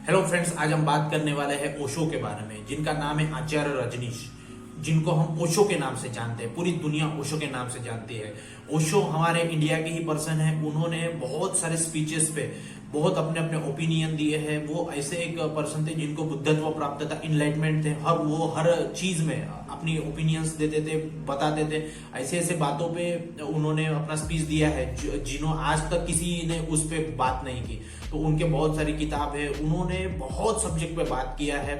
Hello friends, आज हम बात करने वाले हैं ओशो के बारे में, जिनका नाम है आचार्य रजनीश, जिनको हम ओशो के नाम से जानते हैं। पूरी दुनिया ओशो के नाम से जानती है। ओशो हमारे इंडिया के ही पर्सन है। उन्होंने बहुत सारे स्पीचेस पे बहुत अपने अपने ओपिनियन दिए हैं। वो ऐसे एक पर्सन थे जिनको बुद्धत्व प्राप्त था, इनलाइटमेंट थे। वो हर चीज में अपनी ओपिनियंस देते थे, बताते थे। ऐसे ऐसे बातों पे उन्होंने अपना स्पीच दिया है जिन्हों आज तक किसी ने उस पे बात नहीं की। तो उनके बहुत सारी किताब है, उन्होंने बहुत सब्जेक्ट पे बात किया है।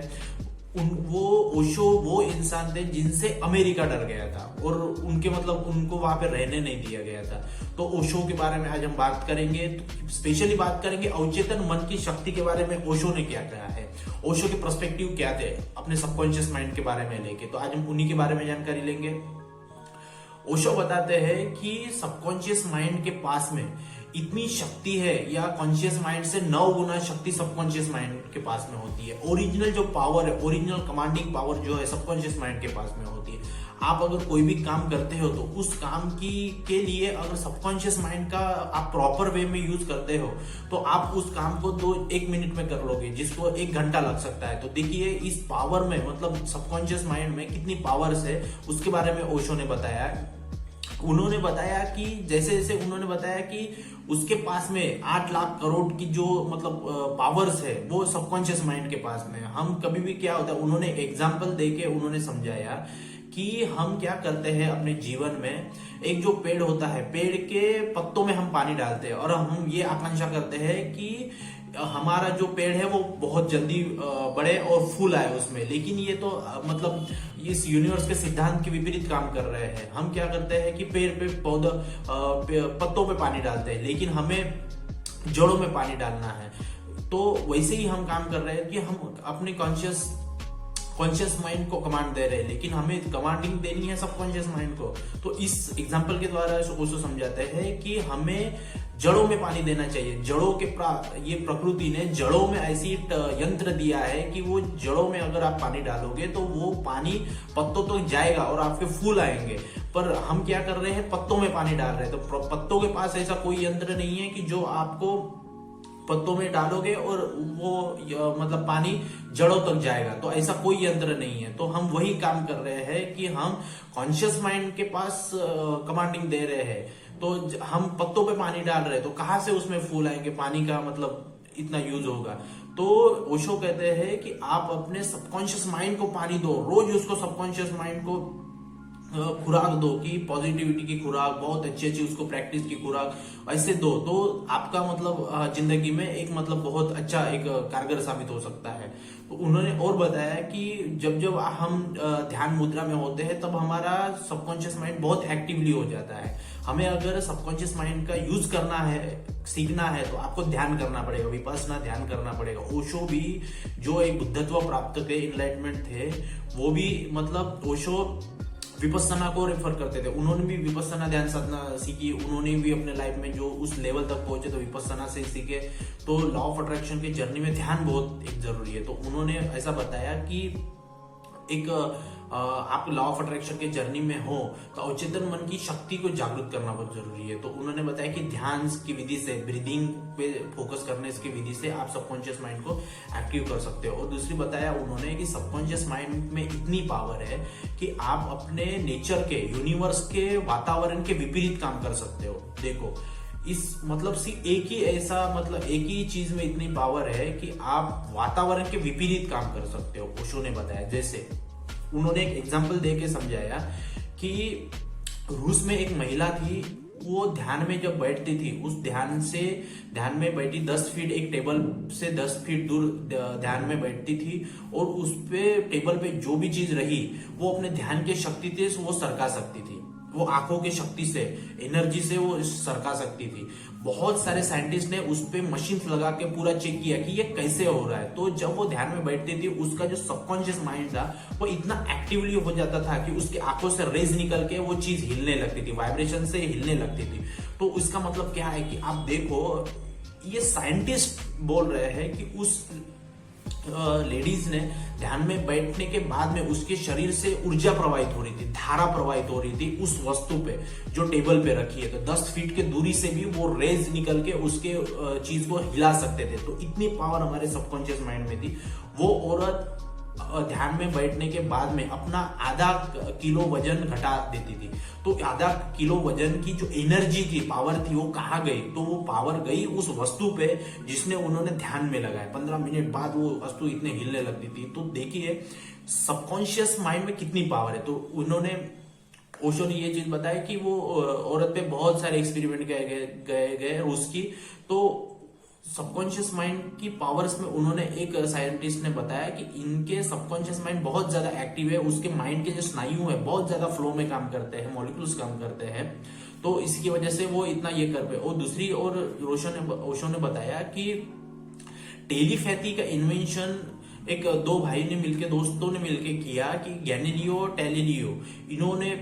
वो ओशो वो इंसान थे जिनसे अमेरिका डर गया था और उनके उनको वहां पे रहने नहीं दिया गया था। तो ओशो के बारे में आज हम बात करेंगे। तो स्पेशली बात करेंगे अवचेतन मन की शक्ति के बारे में। ओशो ने क्या कहा है, ओशो के पर्सपेक्टिव क्या थे अपने सबकॉन्शियस माइंड के बारे में लेके। तो आज हम उन्हीं के बारे में जानकारी लेंगे। ओशो बताते हैं कि सबकॉन्शियस माइंड के पास में इतनी शक्ति है, या कॉन्शियस माइंड से 9 गुना शक्ति सबकॉन्शियस माइंड के पास में होती है। ओरिजिनल जो पावर है, ओरिजिनल कमांडिंग पावर जो है सबकॉन्शियस माइंड के पास में होती है। आप अगर कोई भी काम करते हो तो उस काम के लिए अगर सबकॉन्शियस माइंड का आप प्रॉपर वे में यूज करते हो तो आप उस काम को 1 मिनट में कर लोगे, जिसको 1 घंटा लग सकता है। तो देखिए इस पावर में, सबकॉन्शियस माइंड में कितनी पावर्स है, उसके बारे में ओशो ने बताया। उन्होंने बताया कि जैसे जैसे उन्होंने बताया कि उसके पास में 8 लाख करोड़ की जो पावर्स है वो सबकॉन्शियस माइंड के पास में। हम कभी भी क्या होता है, उन्होंने एग्जांपल देके उन्होंने समझाया कि हम क्या करते हैं अपने जीवन में। एक जो पेड़ होता है, पेड़ के पत्तों में हम पानी डालते हैं और हम ये आकांक्षा करते हैं कि हमारा जो पेड़ है वो बहुत जल्दी बढ़े और फूल आए उसमें। लेकिन ये तो इस यूनिवर्स के सिद्धांत के विपरीत काम कर रहे हैं। हम क्या करते हैं कि पेड़ पे पौधा पत्तों पे पानी डालते हैं, लेकिन हमें जड़ों में पानी डालना है। तो वैसे ही हम काम कर रहे हैं कि हम अपने कॉन्शियस माइंड को कमांड दे रहे हैं, लेकिन हमें कमांडिंग देनी है सबकॉन्शियस माइंड को। तो इस एग्जांपल के द्वारा ओशो समझाते हैं कि हमें जड़ों में पानी देना चाहिए। जड़ों के ये प्रकृति ने जड़ों में ऐसी यंत्र दिया है कि वो जड़ों में अगर आप पानी डालोगे तो वो पानी पत्तों तक जाएगा और आपके फूल आएंगे। पर हम क्या कर रहे हैं, पत्तों में पानी डाल रहे हैं। तो पत्तों के पास ऐसा कोई यंत्र नहीं है कि जो आपको पत्तों में डालोगे और वो पानी जड़ों तक जाएगा। तो ऐसा कोई यंत्र नहीं है। तो हम वही काम कर रहे हैं कि हम कॉन्शियस माइंड के पास कमांडिंग दे रहे हैं। तो हम पत्तों पे पानी डाल रहे हैं तो कहां से उसमें फूल आएंगे, पानी का इतना यूज होगा। तो ओशो कहते हैं कि आप अपने सबकॉन्शियस माइंड को पानी दो, रोज उसको सबकॉन्शियस माइंड को खुराक दो कि पॉजिटिविटी की खुराक, बहुत अच्छी उसको प्रैक्टिस की खुराक ऐसे दो। तो आपका जिंदगी में एक बहुत अच्छा एक कारगर साबित हो सकता है। तो उन्होंने और बताया कि जब जब हम ध्यान मुद्रा में होते हैं तब हमारा सबकॉन्शियस माइंड बहुत एक्टिवली हो जाता है। हमें अगर सबकॉन्शियस माइंड का यूज करना है, सीखना है, तो आपको ध्यान करना पड़ेगा, विपස්සना ध्यान करना पड़ेगा। ओशो भी जो एक बुद्धत्व प्राप्त थे, इनलाइटमेंट थे, वो भी ओशो विपස්සना को रेफर करते थे। उन्होंने भी विपස්සना ध्यान साधना सीखी। उन्होंने भी अपने लाइफ में जो उस लेवल तक पहुंचे तो विपස්සना से सीखे। तो लॉ ऑफ अट्रैक्शन की जर्नी में ध्यान बहुत एक जरूरी है। तो उन्होंने ऐसा बताया कि आप लॉ ऑफ अट्रैक्शन के जर्नी में हो तो अवचेतन मन की शक्ति को जागृत करना बहुत जरूरी है। तो उन्होंने बताया कि ध्यान की विधि से, ब्रीदिंग पे फोकस करने की विधि से आप सबकॉन्शियस माइंड को एक्टिव कर सकते हो। और दूसरी बताया उन्होंने कि सबकॉन्शियस माइंड में इतनी पावर है कि आप अपने नेचर के, यूनिवर्स के वातावरण के विपरीत काम कर सकते हो। देखो एक ही चीज में इतनी पावर है कि आप वातावरण के विपरीत काम कर सकते हो। ओशो ने बताया, जैसे उन्होंने एक एग्जांपल देके समझाया कि रूस में एक महिला थी। वो ध्यान में जब बैठती थी, उस ध्यान में बैठी 10 फीट, एक टेबल से 10 फीट दूर ध्यान में बैठती थी और उस पे टेबल पे जो भी चीज रही वो अपने ध्यान की शक्ति से वो सरका सकती थी। वो आंखों की शक्ति से, एनर्जी से वो सरका सकती थी। बहुत सारे साइंटिस्ट ने उस पे मशीन लगा के पूरा चेक किया कि ये कैसे हो रहा है। तो जब वो ध्यान में बैठती थी, उसका जो सबकॉन्शियस माइंड था वो इतना एक्टिवली हो जाता था कि उसकी आंखों से रेज निकल के वो चीज हिलने लगती थी, वाइब्रेशन से हिलने लगती थी। तो इसका क्या है कि आप देखो, ये साइंटिस्ट बोल रहे हैं कि लेडीज ने ध्यान में बैठने के बाद में उसके शरीर से ऊर्जा प्रवाहित हो रही थी, धारा प्रवाहित हो रही थी उस वस्तु पे जो टेबल पे रखी है। तो 10 फीट के दूरी से भी वो रेज निकल के उसके चीज को हिला सकते थे। तो इतनी पावर हमारे सबकॉन्शियस माइंड में थी। वो औरत ध्यान में बैठने के बाद में अपना आधा किलो वजन घटा देती थी। तो आधा किलो वजन की जो एनर्जी थी, पावर थी, वो कहाँ गई? तो वो पावर गई उस वस्तु पे जिसने उन्होंने ध्यान में लगाया। 15 मिनट बाद वो वस्तु इतने हिलने लगती थी। तो देखिए सबकॉन्शियस माइंड में कितनी पावर है। तो उन्होंने, ओशो ने ये चीज बताया कि वो औरत पे बहुत सारे एक्सपेरिमेंट गए उसकी। तो सबकॉन्शियस माइंड की पावर्स में उन्होंने, एक साइंटिस्ट ने बताया कि इनके सबकॉन्शियस माइंड बहुत ज्यादा एक्टिव है। उसके माइंड के जो स्नायु है बहुत ज्यादा फ्लो में काम करते हैं, मॉलिक्यूल्स काम करते हैं। तो इसकी वजह से वो इतना ये कर पाए। और दूसरी ओर ओशो ने बताया कि टेलीपैथी का इन्वेंशन एक दो भाई ने मिलकर, दोस्तों ने मिलकर किया कि गैलीलियो टैलिलियो। इन्होंने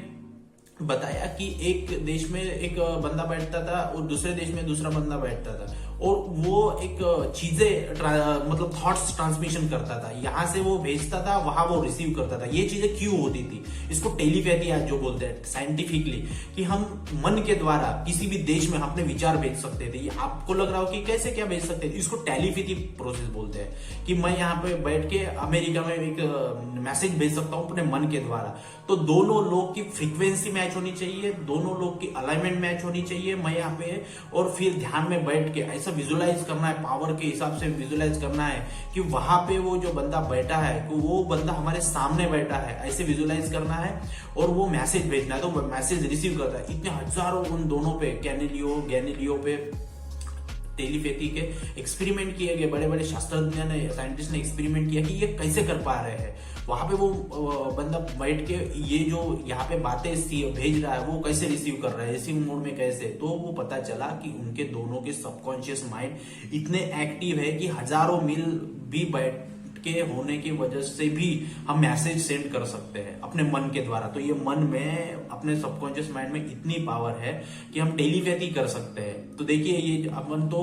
बताया कि एक देश में एक बंदा बैठता था और दूसरे देश में दूसरा बंदा बैठता था, और वो एक चीजें मतलब थॉट्स ट्रांसमिशन करता था। यहां से वो भेजता था, वहां वो रिसीव करता था। ये चीजें क्यों होती थी? इसको टेलीपैथी आज जो बोलते हैं साइंटिफिकली, कि हम मन के द्वारा किसी भी देश में अपने विचार भेज सकते थे। ये आपको लग रहा हो कि कैसे क्या भेज सकते थे? इसको टेलीपैथी प्रोसेस बोलते हैं। कि मैं यहाँ पे बैठ के अमेरिका में एक मैसेज भेज सकता हूँ अपने मन के द्वारा। तो दोनों लोग की फ्रीक्वेंसी मैच होनी चाहिए, दोनों लोग की अलाइनमेंट मैच होनी चाहिए। मैं यहाँ पे, और फिर ध्यान में बैठ के ऐसा विजुलाइज करना है, पावर के हिसाब से विजुलाइज करना है कि वहां पे वो जो बंदा बैठा है, कि वो बंदा हमारे सामने बैठा है, ऐसे विजुलाइज करना है। और वो मैसेज भेजना है, तो वो मैसेज रिसीव करता है। इतने हजारों उन दोनों पे, गैलीलियो पे टेलीपैथी के एक्सपेरिमेंट किए गए। बड़े बड़े शास्त्रज्ञ ने, साइंटिस्ट ने एक्सपेरिमेंट किया कि ये कैसे कर पा रहे हैं। वहां पे वो बंदा बैठ के ये जो यहाँ पे बातें भेज रहा है वो कैसे रिसीव कर रहा है, रिसीव मोड में कैसे। तो वो पता चला कि उनके दोनों के सबकॉन्शियस माइंड इतने एक्टिव है कि हजारों मील भी बैठ के होने की वजह से भी हम मैसेज सेंड कर सकते हैं अपने मन के द्वारा। तो ये मन में, अपने सबकॉन्शियस माइंड में इतनी पावर है कि हम टेलीपैथी कर सकते हैं। तो देखिए, ये अपन तो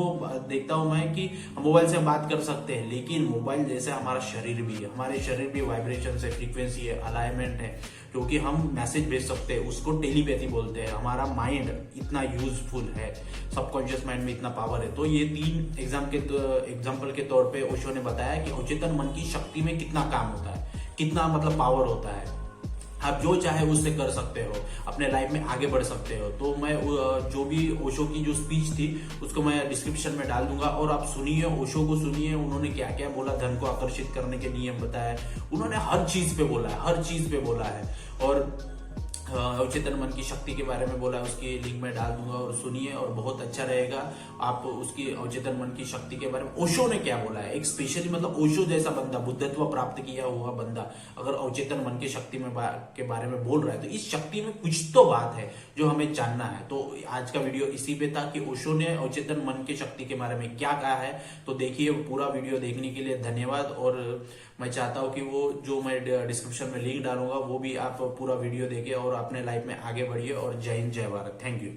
देखता हूं मैं कि मोबाइल से बात कर सकते हैं, लेकिन मोबाइल जैसे हमारा शरीर भी है, हमारे शरीर भी वाइब्रेशन है, फ्रीक्वेंसी है, अलाइनमेंट है, क्योंकि हम मैसेज भेज सकते हैं। उसको टेलीपैथी बोलते हैं। हमारा माइंड इतना यूजफुल है, सबकॉन्शियस माइंड में इतना पावर है। तो ये 3 एग्जाम्पल के तौर पे ओशो ने बताया कि अचेतन मन की शक्ति में कितना काम होता है, कितना मतलब पावर होता है। आप जो चाहे उससे कर सकते हो, अपने लाइफ में आगे बढ़ सकते हो। तो मैं जो भी ओशो की जो स्पीच थी उसको मैं डिस्क्रिप्शन में डाल दूंगा, और आप सुनिए, ओशो को सुनिए, उन्होंने क्या क्या बोला। धन को आकर्षित करने के नियम बताए उन्होंने, हर चीज पे बोला है, हर चीज पे बोला है। और अवचेतन मन की शक्ति के बारे में बोला है, उसकी लिंक में डाल दूंगा, और सुनिए, और बहुत अच्छा रहेगा। आप उसकी अवचेतन मन की शक्ति के बारे में ओशो ने क्या बोला है, एक स्पेशली मतलब ओशो जैसा बंदा, बुद्धत्व प्राप्त किया हुआ बंदा अगर अवचेतन मन की शक्ति में के बारे में बोल रहा है, तो इस शक्ति में कुछ तो बात है जो हमें जानना है। तो आज का वीडियो इसी पे था कि ओशो ने अवचेतन मन की शक्ति के बारे में क्या कहा है। तो देखिए, पूरा वीडियो देखने के लिए धन्यवाद। और मैं चाहता हूं कि वो जो मैं डिस्क्रिप्शन में लिंक डालूंगा वो भी आप पूरा वीडियो देखें और अपने लाइफ में आगे बढ़िए। और जय हिंद, जय भारत। Thank you.